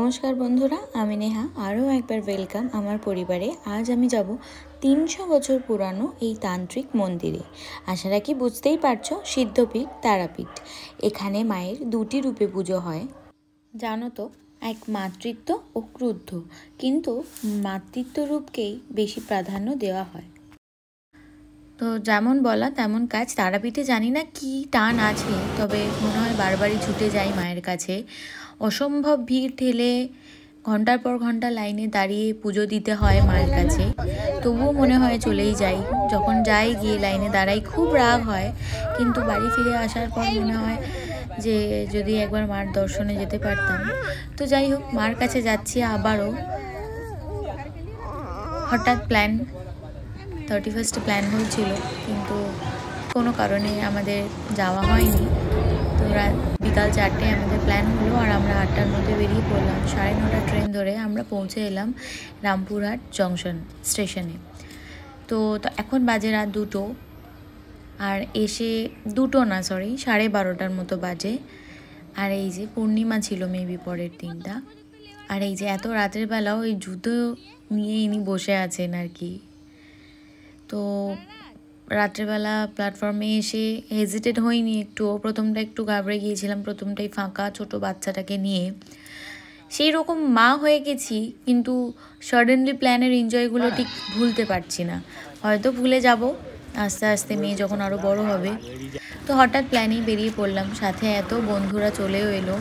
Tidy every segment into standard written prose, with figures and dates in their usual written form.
नमस्कार बंधुरा आमी नेहा आरो एकबार वेलकाम आमार परिवारे। आज आमी जाबो 300 बछर पुरानो এই तांत्रिक मंदिरे। आशा राखी बुझतेई पारछो सिद्धपीठ तारापीठ। एखाने मायेर दुटी रूपे पुजो हय जानो तो, एक मातृत्व ओ क्रुद्ध, किन्तु मातृत्व रूपकेई बेशी प्राधान्य देওয়া হয়। तो जेमन बला तेमन काज। तारापीठे जानी ना कि टान आछे, तबे मने हय बारबारई छुटे जाई मायेर काछे। असम्भव भीड़ ठेले घंटार पर घंटा लाइने दाड़िये पुजो दीते हय मायेर काछे, तबुओ मने हय चलेई जाई। जखन जाई गिये लाइने दाड़ाई खूब राग हय, किन्तु बाड़ी फिरे आसार पर मने हय जे जदि एकबार मार दर्शने जेते पारताम। तो जाई होक मार काछे जाচ্ছি आबारो। हठाৎ प्लान 31 प्लान হয়েছিল, কিন্তু কোনো কারণে আমাদের যাওয়া হয়নি। তো বিকাল 4টায় আমাদের প্ল্যান হলো আর আমরা 8টার মধ্যে বেরিয়ে পড়লাম। 9:30 ট্রেন ধরে আমরা পৌঁছে এলাম রামপুরহাট জংশন স্টেশনে। তো এখন বাজে রাত 2টো, আর এসে 2টো না সরি 12:30টার মতো বাজে। আর এই যে পূর্ণিমা ছিল মেবি পরের দিনটা। আর এই যে এত রাতের বেলাও ওই জুতো নিয়ে ইনি বসে আছেন আর কি। তো রাত্রেবেলা প্ল্যাটফর্মে এসে হেজিটেট হইনি একটুও। প্রথমটা একটু ঘাবড়ে গিয়েছিলাম, প্রথমটাই ফাঁকা ছোট বাচ্চাটাকে নিয়ে। সেই রকম মা হয়ে গেছি, কিন্তু সাডেনলি প্ল্যানের এনজয়গুলো ঠিক ভুলতে পারছি না। হয়তো ভুলে যাব আস্তে আস্তে, মেয়ে যখন আরও বড় হবে। তো হঠাৎ প্ল্যানেই বেরিয়ে পড়লাম, সাথে এত বন্ধুরা চলেও এলো।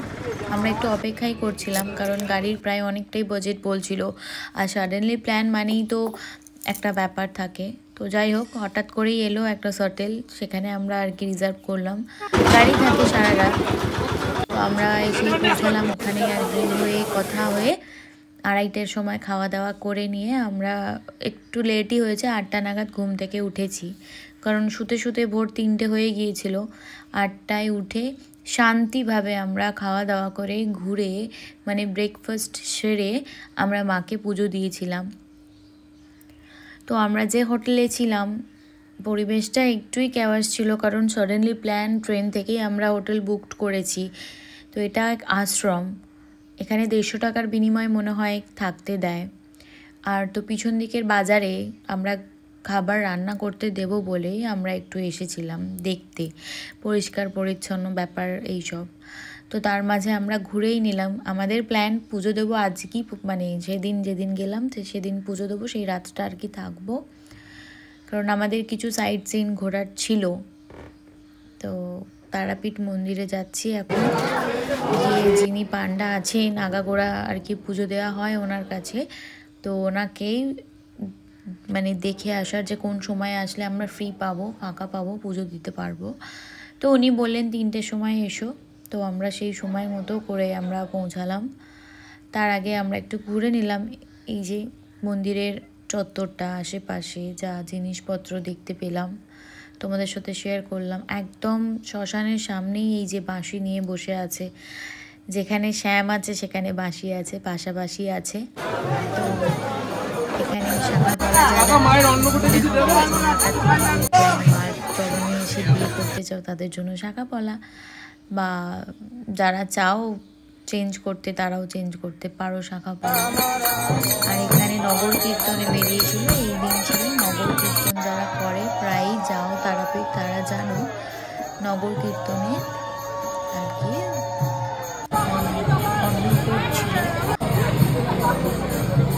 আমরা একটু অপেক্ষাই করছিলাম, কারণ গাড়ির প্রায় অনেকটাই বাজেট বলছিল। আর সাডেনলি প্ল্যান মানেই তো একটা ব্যাপার থাকে। তো যাই হোক, হঠাৎ করেই এলো একটা শটেল, সেখানে আমরা আর কি রিজার্ভ করলাম। গাড়ি থাকে সারা রাত। তো আমরা এসেই পৌঁছালাম ওখানে, আর কি হয়ে কথা হয়ে 2:30টার সময় খাওয়া দাওয়া করে নিয়ে আমরা একটু লেটই হয়েছে, 8টা নাগাদ ঘুম থেকে উঠেছি। কারণ শুতে শুতে ভোর 3টে হয়ে গিয়েছিল। 8টায় উঠে শান্তিভাবে আমরা খাওয়া দাওয়া করে ঘুরে মানে ব্রেকফাস্ট সেরে আমরা মাকে পুজো দিয়েছিলাম। তো আমরা যে হোটেলে ছিলাম পরিবেশটা একটুই ক্যাওয়াস ছিল, কারণ সাডেনলি প্ল্যান, ট্রেন থেকেই আমরা হোটেল বুকড করেছি। তো এটা এক আশ্রম, এখানে 150 টাকার বিনিময়ে মনে হয় থাকতে দেয়। আর তো পিছন দিকের বাজারে আমরা খাবার রান্না করতে দেব বলেই আমরা একটু এসেছিলাম দেখতে, পরিষ্কার পরিচ্ছন্ন ব্যাপার এইসব। তো তার মাঝে আমরা ঘুরেই নিলাম। আমাদের প্ল্যান পুজো দেবো আজকেই, মানে যেদিন গেলাম সেদিন পুজো দেবো, সেই রাতটা আর কি থাকবো। কারণ আমাদের কিছু সাইট সিন ঘোরার ছিল। তো তারাপীঠ মন্দিরে যাচ্ছি এখন, গিয়ে যিনি পান্ডা আছেন আগাগোড়া আর কি পুজো দেওয়া হয় ওনার কাছে। তো ওনাকেই মানে দেখে আসার যে কোন সময় আসলে আমরা ফ্রি পাবো, ফাঁকা পাবো, পুজো দিতে পারবো। তো উনি বললেন 3টের সময় এসো। তো আমরা সেই সময় মতো করে আমরা পৌঁছালাম। তার আগে আমরা একটু ঘুরে নিলাম এই যে মন্দিরের চত্বরটা, আশেপাশে যা জিনিসপত্র দেখতে পেলাম তোমাদের সাথে শেয়ার করলাম। একদম শ্মশানের সামনেই এই যে বাঁশি নিয়ে বসে আছে, যেখানে শ্যাম আছে সেখানে বাঁশি আছে, পাশাপাশি আছে। তো এখানে শাখা পলা মায়ের চরণে এসে বিয়ে করতে চাও তাদের জন্য শাখা পলা, বা যারা চাও চেঞ্জ করতে তারাও চেঞ্জ করতে পারো শাখা পলা। আর এখানে নগর কীর্তনে বেরিয়েছিল, এই দিন ছিল নগর কীর্তন। যারা করে প্রায়ই যাও তারাপীঠ, তারা জানো নগর কীর্তনে আর কি অন্নকূট ছিল,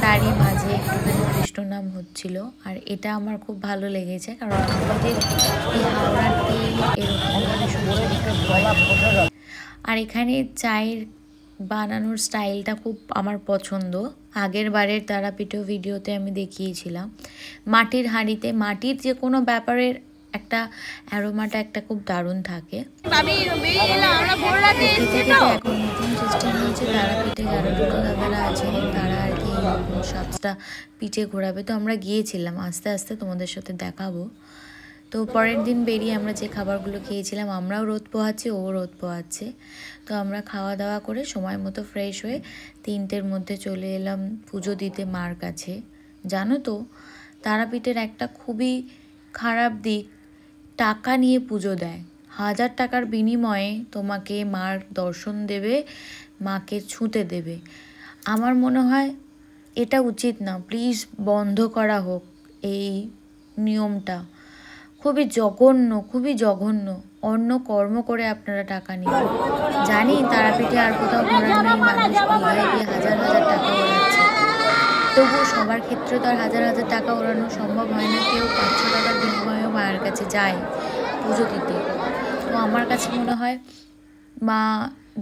তারই মাঝে একটুখানি কৃষ্ণ নাম হচ্ছিল। আর এটা আমার খুব ভালো লেগেছে, কারণ আমাদের এই হাওড়াতে এরকমভাবে সংসারিকা হয়। আর এখানে চায়ের বানানোর স্টাইলটা খুব আমার পছন্দ। আগের বারের তারাপীঠের ভিডিওতে আমি দেখিয়েছিলাম, মাটির হাঁড়িতে মাটির যে কোনো ব্যাপারের একটা অ্যারোমাটা একটা খুব দারুণ থাকে। এখন নতুন সিস্টেম হয়েছে তারাপীঠে, যারা দুটো দাদারা আছেন তারা আর কি সাতটা পিঠে ঘোরাবে। তো আমরা গিয়েছিলাম, আস্তে আস্তে তোমাদের সাথে দেখাবো। তো পরের দিন বেরিয়ে আমরা যে খাবারগুলো খেয়েছিলাম, আমরাও রোদ পোহাচ্ছি, ও রোদ পোহাচ্ছে। তো আমরা খাওয়া দাওয়া করে সময় মতো ফ্রেশ হয়ে 3টের মধ্যে চলে এলাম পুজো দিতে মার কাছে। জানো তো তারাপীঠের একটা খুবই খারাপ দিক, টাকা নিয়ে পুজো দেয়। 1000 টাকার বিনিময়ে তোমাকে মার দর্শন দেবে, মাকে ছুঁতে দেবে। আমার মনে হয় এটা উচিত না, প্লিজ বন্ধ করা হোক এই নিয়মটা। খুবই জঘন্য, খুবই জঘন্য। অন্য কর্ম করে আপনারা টাকা নিন। জানি তারাপীঠে আর কোথাও ঘোরার নেই, মানুষ দীঘায় গিয়ে হাজার হাজার টাকা ওড়াচ্ছে, তবুও সবার ক্ষেত্রে তো আর হাজার হাজার টাকা ওড়ানো সম্ভব হয় না। কেউ 500 টাকার বিনিময়েও মায়ের কাছে যায় পুজো দিতে। তো আমার কাছে মনে হয় মা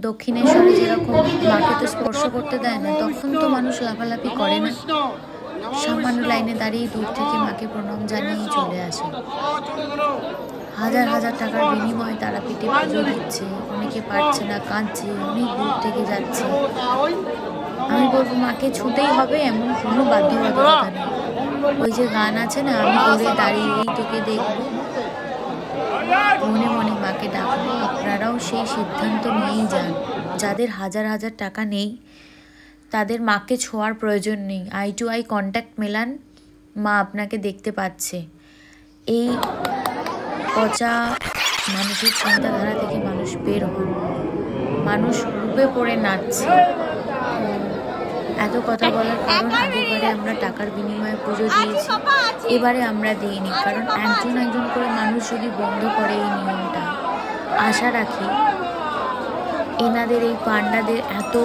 দক্ষিণেশ্বরে যেরকম মাকে তো স্পর্শ করতে দেয় না, তখন তো মানুষ লাফালাফি করে না, সামান্য লাইনে দাঁড়িয়ে দূর থেকে মাকে প্রণাম জানিয়েই চলে আসে। হাজার হাজার টাকার বিনিময়ে তারাপীঠে পুজো দিচ্ছে, অনেকে পারছে না, কাঁদছে, অনেক দূর থেকে যাচ্ছে। আমি বলবো মাকে ছুতেই হবে এমন কোনো বাধ্যবাধকতা নেই। ওই যে গান আছে না, আমি দূরে দাঁড়িয়েই তোকে দেখবো, মনে মনে মাকে ডাকবো। আপনারাও সেই সিদ্ধান্ত নিয়েই যান। যাদের হাজার হাজার টাকা নেই তাদের মাকে ছোঁয়ার প্রয়োজন নেই, আই টু আই কন্ট্যাক্ট মেলান, মা আপনাকে দেখতে পাচ্ছে। এই পচা মানুষের চিন্তাধারা থেকে মানুষ বের হন। মানুষ রূপে পড়ে নাচছে। এত কথা বলার কারণ, আগেরবারে আমরা টাকার বিনিময়ে পুজো দিয়েছি, এবারে আমরা দিইনি। কারণ একজন একজন করে মানুষ যদি বন্ধ করে এই নিয়মটা, আশা রাখি এনাদের এই পান্ডাদের এত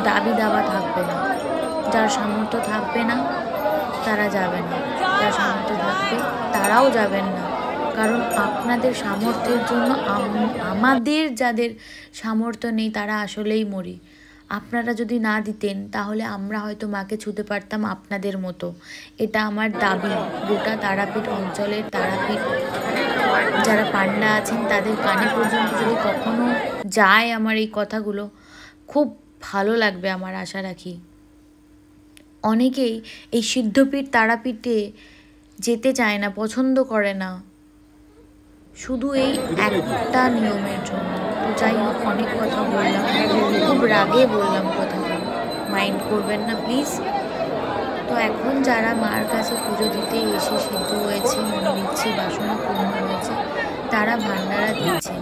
দাবি দাবা থাকবে না। যার সামর্থ্য থাকবে না তারা যাবে না, যার সামর্থ্য থাকবে তারাও যাবেন না। কারণ আপনাদের সামর্থ্যের জন্য আমাদের যাদের সামর্থ্য নেই তারা আসলেই মরি। আপনারা যদি না দিতেন তাহলে আমরা হয়তো মাকে ছুতে পারতাম আপনাদের মতো। এটা আমার দাবি। গোটা তারাপীঠ অঞ্চলের তারাপীঠ যারা পান্ডা আছেন তাদের কানে পর্যন্ত যদি কখনো যায় আমার এই কথাগুলো, খুব ভালো লাগবে আমার, আশা রাখি। অনেকেই এই সিদ্ধপীঠ তারাপীঠে যেতে চায় না, পছন্দ করে না, শুধু এই একটা নিয়মের জন্য। তো যাই হোক, অনেক কথা বললাম, খুব রাগে বললাম কথাগুলো, মাইন্ড করবেন না প্লিজ। তো এখন যারা মার কাছে পুজো দিতে এসে সিদ্ধ হয়েছে, মনের ইচ্ছে বাসনা পূর্ণ হয়েছে, তারা ভান্ডারা দিচ্ছেন।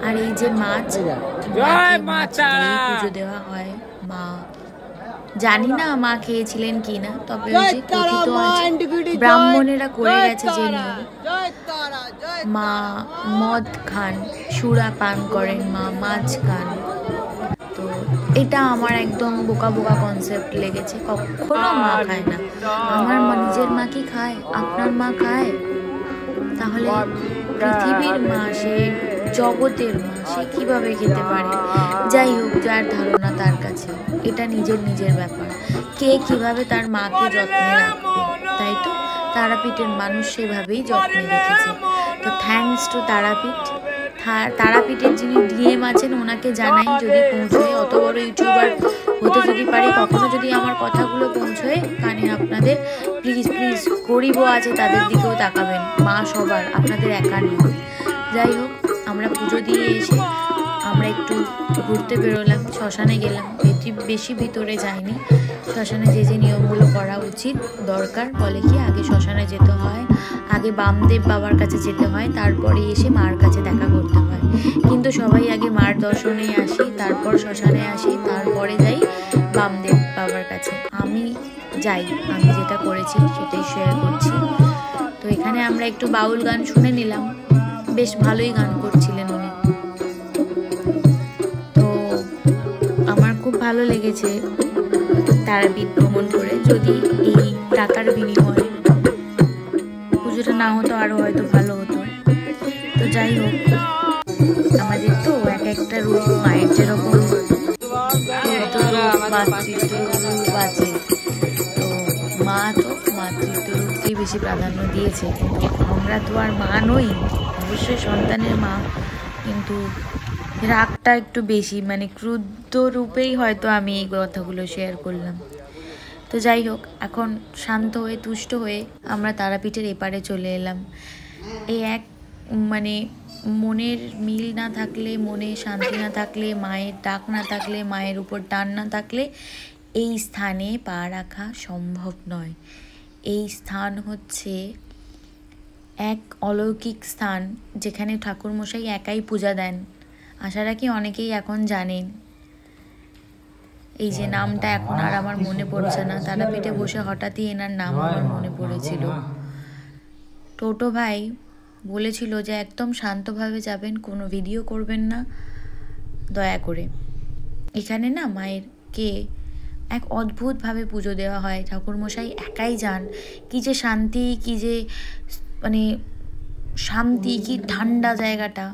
আর এই যে মাছ দিয়ে পুজো দেওয়া হয়, মা জানি না মা খেয়েছিলেন কি না, তবে ওই যে কথিত আছে ব্রাহ্মণেরা করে গেছে যে নিয়ম, মা মদ খান, সুরা পান করেন, মা মাছ খান। তো এটা আমার একদম বোকা বোকা কনসেপ্ট লেগেছে। কখনো মা খায় না। আমার নিজের মা কি খায়? আপনার মা খায়? তাহলে পৃথিবীর মা, সে জগতের মা, সে কিভাবে খেতে পারে? যাই হোক, যার ধারণা তার কাছে, এটা নিজের নিজের ব্যাপার। কে কিভাবে তার মাকে যত্নে রাখবে, তাই তো তারাপীঠের মানুষ সেভাবেই যত্নে রেখেছে। তো থ্যাঙ্কস টু তারাপীঠ। তারাপীঠের যিনি ডিএম আছেন ওনাকে জানাই, যদি পৌঁছয়, অত বড় ইউটিউবার হতে যদি পারি, কখনো যদি আমার কথাগুলো পৌঁছয় কানে আপনাদের, প্লিজ প্লিজ, গরিবও আছে তাদের দিকেও তাকাবেন। মা সবার, আপনাদের একার নয়। যাই হোক, আমরা পুজো দিয়ে এসে আমরা একটু ঘুরতে বেরোলাম, শ্মশানে গেলাম। বেশি ভিতরে যাইনি। শ্মশানে যে যে নিয়মগুলো করা উচিত দরকার, বলে কি আগে শ্মশানে যেতে হয়, আগে বামদেব বাবার কাছে যেতে হয়, তারপরে এসে মার কাছে দেখা করতে হয়। কিন্তু সবাই আগে মার দর্শনে আসি, তারপর শ্মশানে আসি, তারপরে যাই বামদেব বাবার কাছে। আমি যাই, আমি যেটা করেছি সেটাই শেয়ার করছি। তো এখানে আমরা একটু বাউল গান শুনে নিলাম, বেশ ভালোই গান করছিলেন উনি। তো আমার খুব ভালো লেগেছে তারাপীঠ ভ্রমণ করে। যদি এই টাকার বিনিময়ে পুজোটা না হতো আরও হয়তো ভালো হতো। তো যাই হোক, আমাদের তো এক একটা রূপ মায়ের যেরকম মাতৃত্ব রূপ আছে, তো মা তো মাতৃত্ব রূপকেই বেশি প্রাধান্য দিয়েছে। কিন্তু আমরা তো আর মা নই, অবশ্যই সন্তানের মা, কিন্তু রাগটা একটু বেশি, মানে ক্রুদ্ধ রূপেই হয়তো আমি এই কথাগুলো শেয়ার করলাম। তো যাই হোক, এখন শান্ত হয়ে তুষ্ট হয়ে আমরা তারাপীঠের এপারে চলে এলাম। এই এক মানে মনের মিল না থাকলে, মনে শান্তি না থাকলে, মায়ের ডাক না থাকলে, মায়ের উপর টান না থাকলে এই স্থানে পা রাখা সম্ভব নয়। এই স্থান হচ্ছে এক অলৌকিক স্থান, যেখানে ঠাকুরমশাই একাই পূজা দেন। আশা রাখি অনেকেই এখন জানেন। এই যে নামটা এখন আর আমার মনে পড়ছে না, তারাপীঠে বসে হঠাৎই এনার নাম আমার মনে পড়েছিল। টোটো ভাই বলেছিল যে একদম শান্তভাবে যাবেন, কোনো ভিডিও করবেন না দয়া করে। এখানে না মায়েরকে এক অদ্ভুতভাবে পুজো দেওয়া হয়, ঠাকুরমশাই একাই যান। কি যে শান্তি, কি যে মানে শান্তি, কি ঠান্ডা জায়গাটা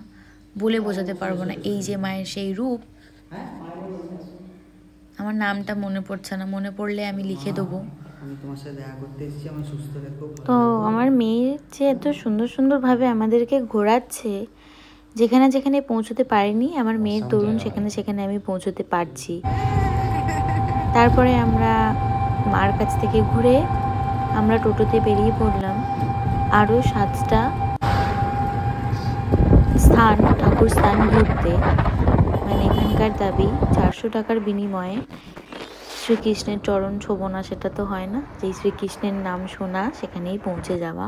বলে বোঝাতে পারবো না। এই যে মায়ের সেই রূপ, আমার নামটা মনে পড়ছে না, মনে পড়লে আমি লিখে দেবো। তো আমার মেয়ে যে এত সুন্দর সুন্দরভাবে আমাদেরকে ঘোরাচ্ছে, যেখানে যেখানে পৌঁছতে পারিনি আমার মেয়ের তরুণ সেখানে সেখানে আমি পৌঁছতে পারছি। তারপরে আমরা মার কাছ থেকে ঘুরে আমরা টোটোতে বেরিয়ে পড়লাম আরও 7টা স্থান, ঠাকুর স্থান ঘুরতে। মানে এখানকার দাবি 400 টাকার বিনিময়ে শ্রীকৃষ্ণের চরণ ছোবো না, সেটা তো হয় না, যেই শ্রীকৃষ্ণের নাম শোনা সেখানেই পৌঁছে যাওয়া।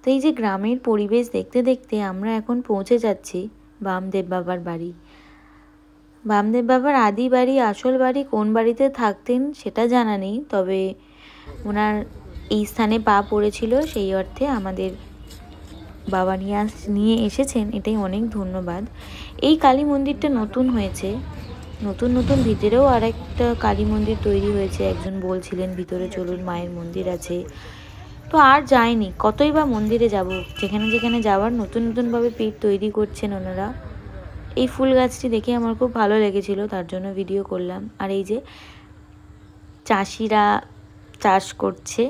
তো এই যে গ্রামের পরিবেশ দেখতে দেখতে আমরা এখন পৌঁছে যাচ্ছি বামদেব বাবার বাড়ি। বামদেব বাবার আদি বাড়ি, আসল বাড়ি কোন বাড়িতে থাকতেন সেটা জানা নেই, তবে ওনার এই স্থানে পা পড়েছিল সেই অর্থে আমাদের বাবা নিয়ে এসেছেন, এটাই অনেক ধন্যবাদ। এই কালী মন্দিরটা নতুন হয়েছে, নতুন নতুন ভিতরেও আর একটা কালী মন্দির তৈরি হয়েছে, একজন বলছিলেন ভিতরে চলুন মায়ের মন্দির আছে। তো আর যাইনি, কতই বা মন্দিরে যাব, যেখানে যেখানে যাওয়ার নতুন নতুনভাবে পীঠ তৈরি করছেন ওনারা। এই ফুল গাছটি দেখে আমার খুব ভালো লেগেছিল, তার জন্য ভিডিও করলাম। আর এই যে চাষিরা চাষ করছে,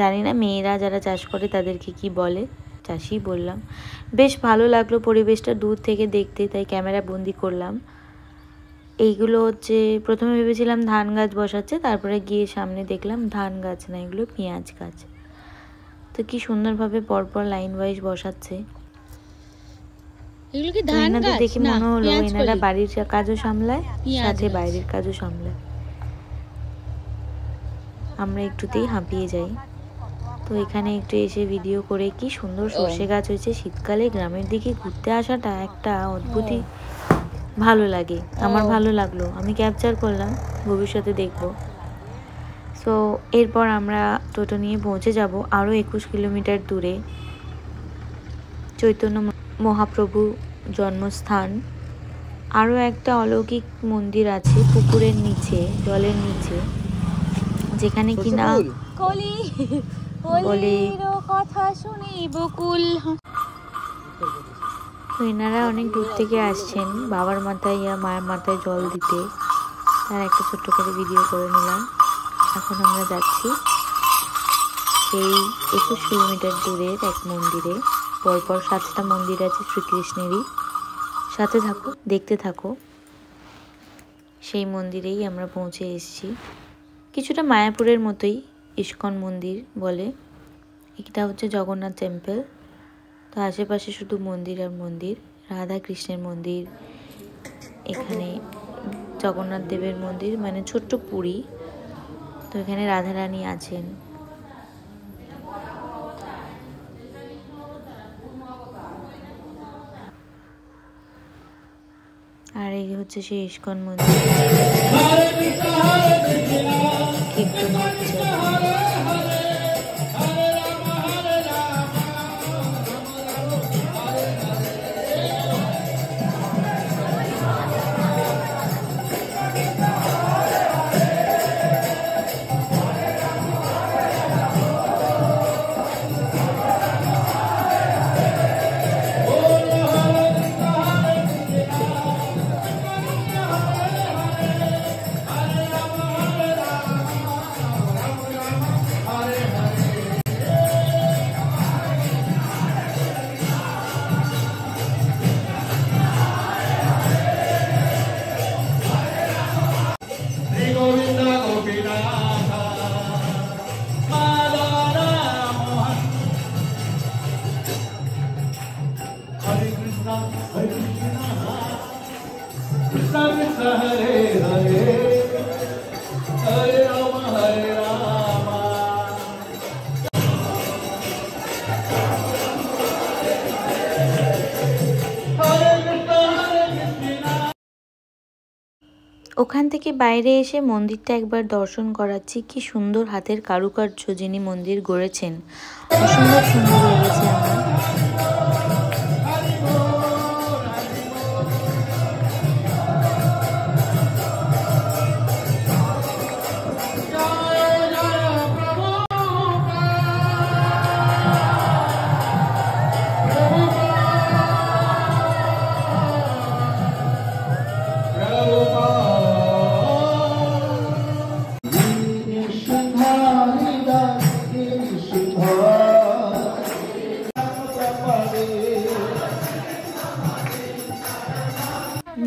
জানি না মেয়েরা যারা চাষ করে তাদেরকে কি বলে, চাষি বললাম। বেশ ভালো লাগলো পরিবেশটা দূর থেকে দেখতে, তাই ক্যামেরা বন্দি করলাম। এইগুলো হচ্ছে প্রথমে ভেবেছিলাম ধান গাছ বসাচ্ছে, তারপরে গিয়ে সামনে দেখলাম ধান গাছ না, এগুলো পেঁয়াজ গাছ। তো কি সুন্দরভাবে পরপর লাইন ওয়াইজ বসাচ্ছে। এগুলো কি ধান গাছ? দেখে মনে হলো এনারা বাড়ির কাজও সামলায় সাথে বাইরের কাজও সামলায়। আমরা একটুতেই হাঁপিয়ে যাই। তো এখানে একটু এসে ভিডিও করে, কি সুন্দর সর্ষে গাছ হয়েছে। শীতকালে গ্রামের দিকে ঘুরতে আসাটা একটা অদ্ভুতই ভালো লাগে, আমার ভালো লাগলো, আমি ক্যাপচার করলাম, ভবিষ্যতে দেখব। সো এরপর আমরা টোটো নিয়ে পৌঁছে যাব আরও 21 কিলোমিটার দূরে চৈতন্য মহাপ্রভু জন্মস্থান। আরও একটা অলৌকিক মন্দির আছে পুকুরের নিচে, জলের নিচে, যেখানে কিনা বলে কথা শুনি বকুল। তো এনারা অনেক দূর থেকে আসছেন বাবার মাথায় ইয়া মায়ের মাথায় জল দিতে, তার একটা ছোট্ট করে ভিডিও করে নিলাম। এখন আমরা যাচ্ছি সেই 21 কিলোমিটার দূরের এক মন্দিরে। পরপর 7টা মন্দির আছে শ্রীকৃষ্ণেরই, সাথে থাকো দেখতে থাকো। সেই মন্দিরেই আমরা পৌঁছে এসেছি, কিছুটা মায়াপুরের মতোই, ইস্কন মন্দির বলে। এটা হচ্ছে জগন্নাথ টেম্পল। তো আশেপাশে শুধু মন্দির আর মন্দির, রাধা কৃষ্ণের মন্দির, এখানে জগন্নাথ দেবের মন্দির, মানে ছোট্ট পুরী। তো এখানে রাধারানী আছেন। আর এই হচ্ছে সেই ইস্কন মন্দির, কীর্তন হচ্ছে। ওখান থেকে বাইরে এসে মন্দিরটা একবার দর্শন করাচ্ছি। কি সুন্দর হাতের কারুকার্য যিনি মন্দির গড়েছেন, অসম্ভব সুন্দর লেগেছে আমার।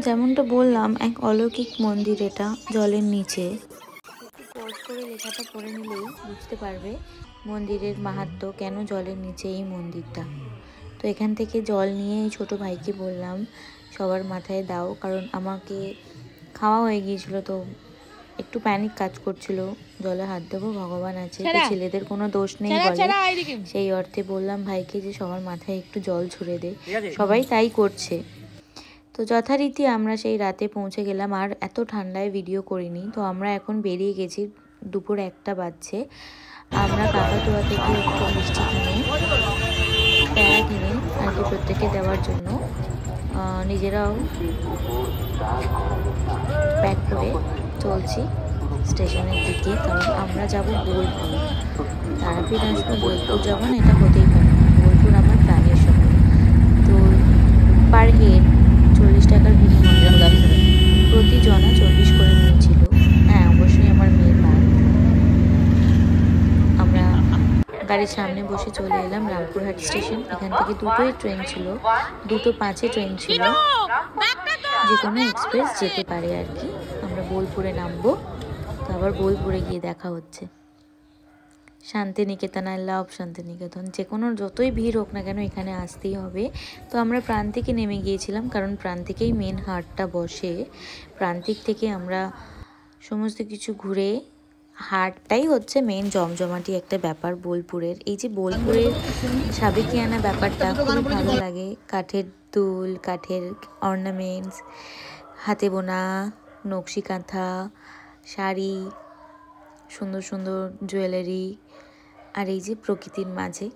যেমনটা বললাম, এক অলৌকিক মন্দির এটা, জলের নিচে। পজ করে লেখাটা পড়ে নিলেই বুঝতে পারবে মন্দিরের মাহাত্ম্য, কেন জলের নিচে এই মন্দিরটা। তো এখান থেকে জল নিয়ে ছোট ভাইকে বললাম সবার মাথায় দাও, কারণ আমাকে খাওয়া হয়ে গিয়েছিল, তো একটু প্যানিক কাজ করছিল। জলে হাত দেবো, ভগবান আছে, ছেলেদের কোনো দোষ নেই বলে। সেই অর্থে বললাম ভাইকে যে সবার মাথায় একটু জল ছুঁড়ে দে, সবাই তাই করছে। তো যথারীতি আমরা সেই রাতে পৌঁছে গেলাম। আর এত ঠান্ডায় ভিডিও করিনি। তো আমরা এখন বেরিয়ে গেছি, দুপুর 1টা বাজছে। আমরা কাকাতুয়া থেকে একটু মিষ্টি কিনে, প্যারা কিনে আর কি প্রত্যেকে দেওয়ার জন্য নিজেরাও প্যাক করে চলছি স্টেশনের দিকে, কারণ আমরা যাব বোলপুর। তারাপীঠ আসবো, বোলপুর যাবো না, এটা হতেই পারে না। বোলপুর আমার প্রাণের শহর। তো পার হেড 40 টাকার বিনিময়ে প্রতি জনা 40 করে নিয়েছিল। হ্যাঁ, অবশ্যই আমার মেয়ের বাদ। আমরা গাড়ির সামনে বসে চলে এলাম রামপুরহাট স্টেশন। এখান থেকে দুটোই ট্রেন ছিল, 2:05 ট্রেন ছিল, যে কোনো এক্সপ্রেস যেতে পারে আর কি। আমরা বোলপুরে নামবো, তো আবার বোলপুরে গিয়ে দেখা হচ্ছে। Santiniketan, I love Santiniketan. যে কোনো যতই ভিড় হোক না কেন এখানে আসতেই হবে। তো আমরা প্রান্তিকে নেমে গিয়েছিলাম, কারণ প্রান্তিকেই মেন হাটটা বসে। প্রান্তিক থেকে আমরা সমস্ত কিছু ঘুরে, হাটটাই হচ্ছে মেন জমজমাটি একটা ব্যাপার বোলপুরের। এই যে বোলপুরের সাবেকিয়ানা ব্যাপারটা খুব ভালো লাগে। কাঠের দুল, কাঠের অর্নামেন্টস, হাতে বোনা নকশি কাঁথা, শাড়ি, সুন্দর সুন্দর জুয়েলারি, আর এই যে প্রকৃতির মাঝে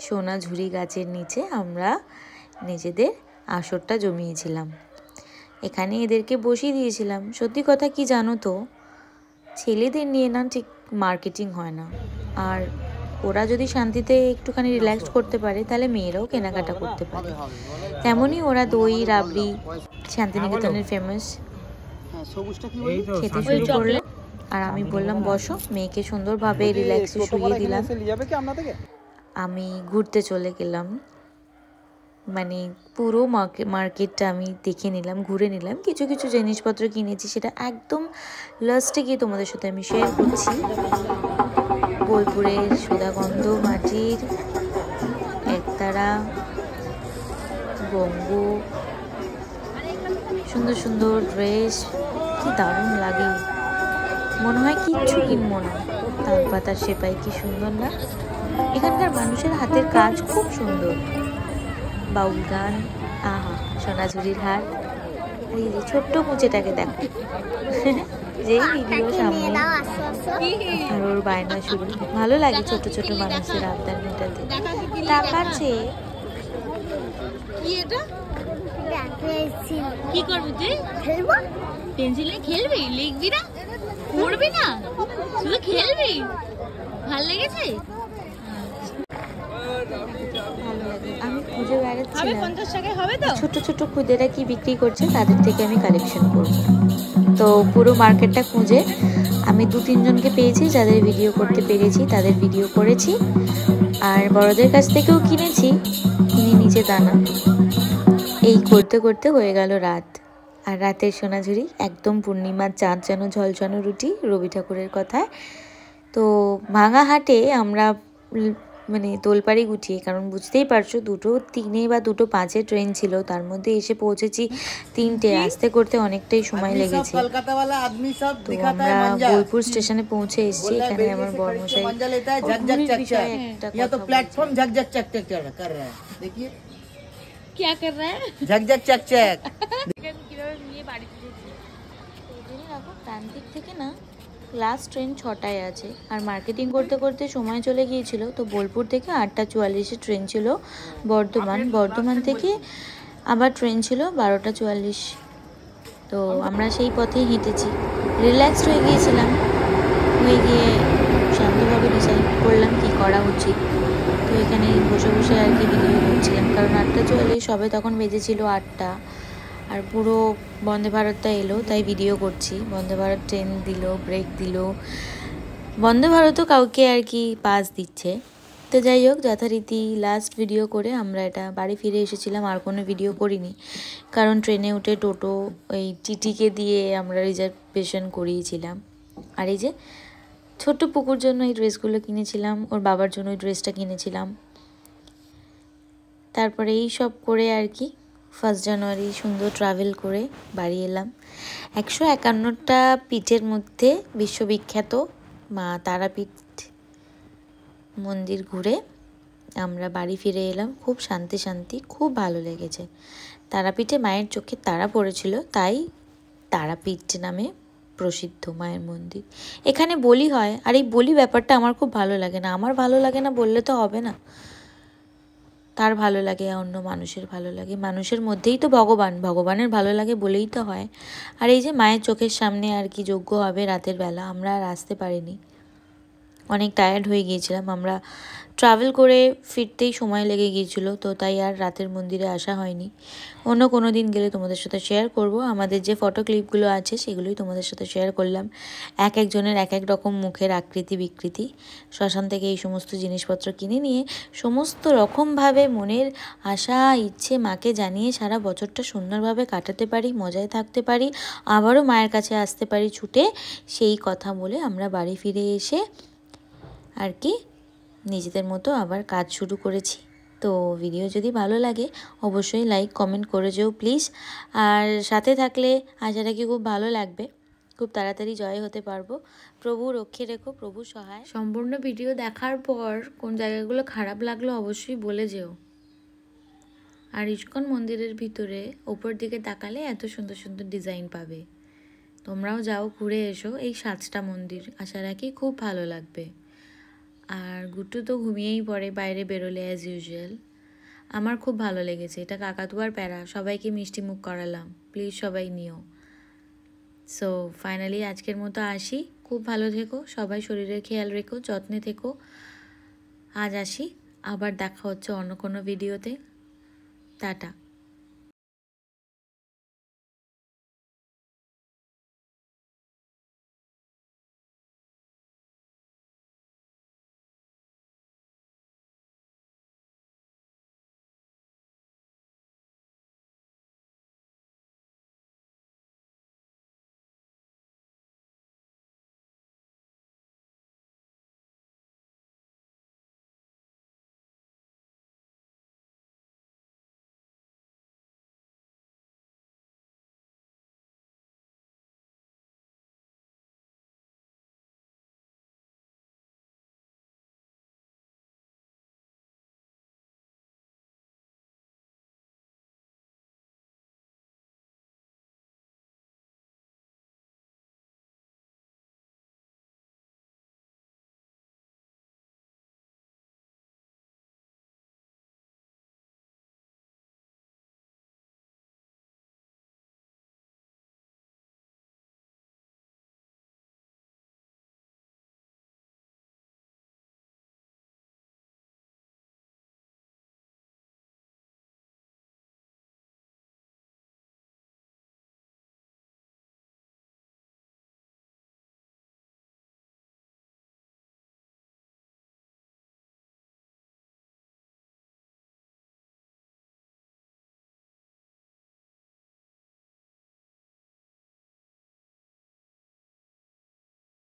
সোনাঝুরি গাছের নিচে আমরা নিজেদের আসরটা জমিয়েছিলাম। এখানে এদেরকে বসিয়ে দিয়েছিলাম। সত্যি কথা কি জানো তো, ছেলেদের নিয়ে না ঠিক মার্কেটিং হয় না। আর ওরা যদি শান্তিতে একটুখানি রিল্যাক্স করতে পারে, তাহলে মেয়েরাও কেনাকাটা করতে পারে। তেমনই ওরা দই রাবড়ি, শান্তিনিকেতনের ফেমাস, খেতে শুরু করলো। আর আমি বললাম বসো, মেয়েকে সুন্দরভাবে রিল্যাক্সে শুইয়ে দিলাম। আমি ঘুরতে চলে গেলাম, মানে পুরো মার্কেটটা আমি দেখে নিলাম, ঘুরে নিলাম। কিছু কিছু জিনিসপত্র কিনেছি, সেটা একদম লাস্টে গিয়ে তোমাদের সাথে আমি শেয়ার করছি। বোলপুরের সুধাগন্ধ মাটির একতারা, বঙ্গ, সুন্দর সুন্দর ড্রেস, কি দারুণ লাগে। মনে হয় কিচ্ছু কিনবো না। তাল পাতার সেপাই কি সুন্দর না। এখানকার মানুষের হাতের কাজ খুব সুন্দর। বাউল গান, আহা, সোনাঝুরির হার। আর এই যে ছোট্ট মুচেটাকে দেখো, যেই ভিডিও সামনে আর ওর বায়না শুরু। ভালো লাগে ছোট ছোট মানুষের আবদার মেটাতে। তাকাচ্ছে। কি করবি তুই? খেলবো। পেন্সিল নিয়ে খেলবি? লিখবি না? পড়বি না? শুধু খেলবি? ভাল লেগেছে? আমি খুঁজে বেড়াচ্ছিলাম ছোট ছোট খুদেরা কি বিক্রি করছে, তাদের থেকে আমি কালেকশন করব। তো পুরো মার্কেটটা খুঁজে আমি 2-3 জনকে পেয়েছি, যাদের ভিডিও করতে পেরেছি তাদের ভিডিও করেছি। আর বড়দের কাছ থেকেও কিনেছি, কিনে নিচে দানা। এই করতে করতে হয়ে গেল রাত। আর রাতের সোনাঝুরি, একদম পূর্ণিমার চাঁদ যেন ঝলঝানো রুটি, রবি ঠাকুরের কথায়। তো ভাঙা হাটে আমরা মানে তোলপাড়ি গুটিয়ে, কারণ বুঝতেই পারছো 2:03 বা 2:05 ট্রেন ছিল, তার মধ্যে এসে পৌঁছেছি 3টে। আসতে করতে অনেকটাই সময় লেগেছে। তো আমরা বোলপুর স্টেশনে পৌঁছে এসেছি। এখানে আমার বড়মশাই বিষয়ে একটা প্ল্যাটফর্ম ঝকঝক চকচক কর रहा है। देखिए क्या कर रहा है? झकझक चकचक। কিভাবে নিয়ে বাড়িতে যাচ্ছি। জেনে রাখো প্রান্তিক থেকে না লাস্ট ট্রেন 6টায় আছে, আর মার্কেটিং করতে করতে সময় চলে গিয়েছিল। তো বোলপুর থেকে 8টা 44-এ ট্রেন ছিল বর্ধমান থেকে আবার ট্রেন ছিল 12টা 44। তো আমরা সেই পথেই হেঁটেছি, রিল্যাক্সড হয়ে গিয়েছিলাম। হয়ে গিয়ে শান্তভাবে ডিসাইড করলাম কি করা উচিত। তো এখানে বসে বসে আর কি ভিডিও করছিলাম, কারণ 8টা 44 সবে তখন বেজেছিল 8টা, আর পুরো বন্দে ভারতটা এলো, তাই ভিডিও করছি। বন্দে ভারত ট্রেন দিল, ব্রেক দিল। বন্দে ভারতও কাউকে আর কি পাস দিচ্ছে। তো যাই হোক, যথারীতি লাস্ট ভিডিও করে আমরা এটা বাড়ি ফিরে এসেছিলাম, আর কোনো ভিডিও করিনি, কারণ ট্রেনে উঠে টোটো ওই টিটিকে দিয়ে আমরা রিজার্ভেশন করিয়েছিলাম। আর এই যে ছোট্ট পুকুর জন্য এই ড্রেসগুলো কিনেছিলাম, ওর বাবার জন্য ওই ড্রেসটা কিনেছিলাম। তারপরে এই সব করে আর কি 1 জানুয়ারি সুন্দর ট্রাভেল করে বাড়ি এলাম। 151টা পীঠের মধ্যে বিশ্ববিখ্যাত মা তারাপীঠ মন্দির ঘুরে আমরা বাড়ি ফিরে এলাম। খুব শান্তি, খুব ভালো লেগেছে। তারাপীঠে মায়ের চোখে তারা পড়েছিল, তাই তারাপীঠ নামে প্রসিদ্ধ মায়ের মন্দির। এখানে বলি হয়, আর এই বলি ব্যাপারটা আমার খুব ভালো লাগে না। আমার ভালো লাগে না বললে তো হবে না, তার ভালো লাগে, অন্য মানুষের ভালো লাগে। মানুষের মধ্যেই তো ভগবানের ভালো লাগে বলেই তো হয়। আর এই যে মায়ের চোখের সামনে আর কি যজ্ঞ হবে রাতের বেলা, আমরা আর আসতে পারিনি, অনেক টায়ার্ড হয়ে গিয়েছিলাম। আমরা ট্রাভেল করে ফিরতেই সময় লেগে গিয়েছিল, তো তাই আর রাতের মন্দিরে আসা হয়নি। অন্য কোনো দিন গেলে তোমাদের সাথে শেয়ার করব। আমাদের যে ফটো ক্লিপগুলো আছে সেগুলোই তোমাদের সাথে শেয়ার করলাম। এক একজনের এক এক রকম মুখের আকৃতি বিকৃতি। শ্মশান থেকে এই সমস্ত জিনিসপত্র কিনে নিয়ে সমস্ত রকমভাবে মনের আশা ইচ্ছে মাকে জানিয়ে সারা বছরটা সুন্দরভাবে কাটাতে পারি, মজায় থাকতে পারি, আবারও মায়ের কাছে আসতে পারি ছুটে, সেই কথা বলে আমরা বাড়ি ফিরে এসে আর কি নিজেদের মতো আবার কাজ শুরু করেছি। তো ভিডিও যদি ভালো লাগে অবশ্যই লাইক কমেন্ট করে যেও প্লিজ। আর সাথে থাকলে আশা রাখি খুব ভালো লাগবে, খুব তাড়াতাড়ি জয় হতে পারবো। প্রভু রক্ষে রেখো, প্রভু সহায়। সম্পূর্ণ ভিডিও দেখার পর কোন জায়গাগুলো খারাপ লাগলো অবশ্যই বলে যেও। আর ইস্কন মন্দিরের ভিতরে ওপর দিকে তাকালে এত সুন্দর সুন্দর ডিজাইন পাবে। তোমরাও যাও, ঘুরে এসো এই 7টা মন্দির, আশা রাখি খুব ভালো লাগবে। আর গুট্টু তো ঘুমিয়েই পড়ে বাইরে বেরোলে অ্যাজ ইউজুয়াল। আমার খুব ভালো লেগেছে, এটা কাকাতুয়ার প্যারা। সবাইকে মিষ্টি মুখ করালাম, প্লিজ সবাই নিও। সো ফাইনালি আজকের মতো আসি। খুব ভালো থেকো সবাই, শরীরের খেয়াল রেখো, যত্নে থেকো। আজ আসি, আবার দেখা হচ্ছে অন্য কোনো ভিডিওতে। টাটা।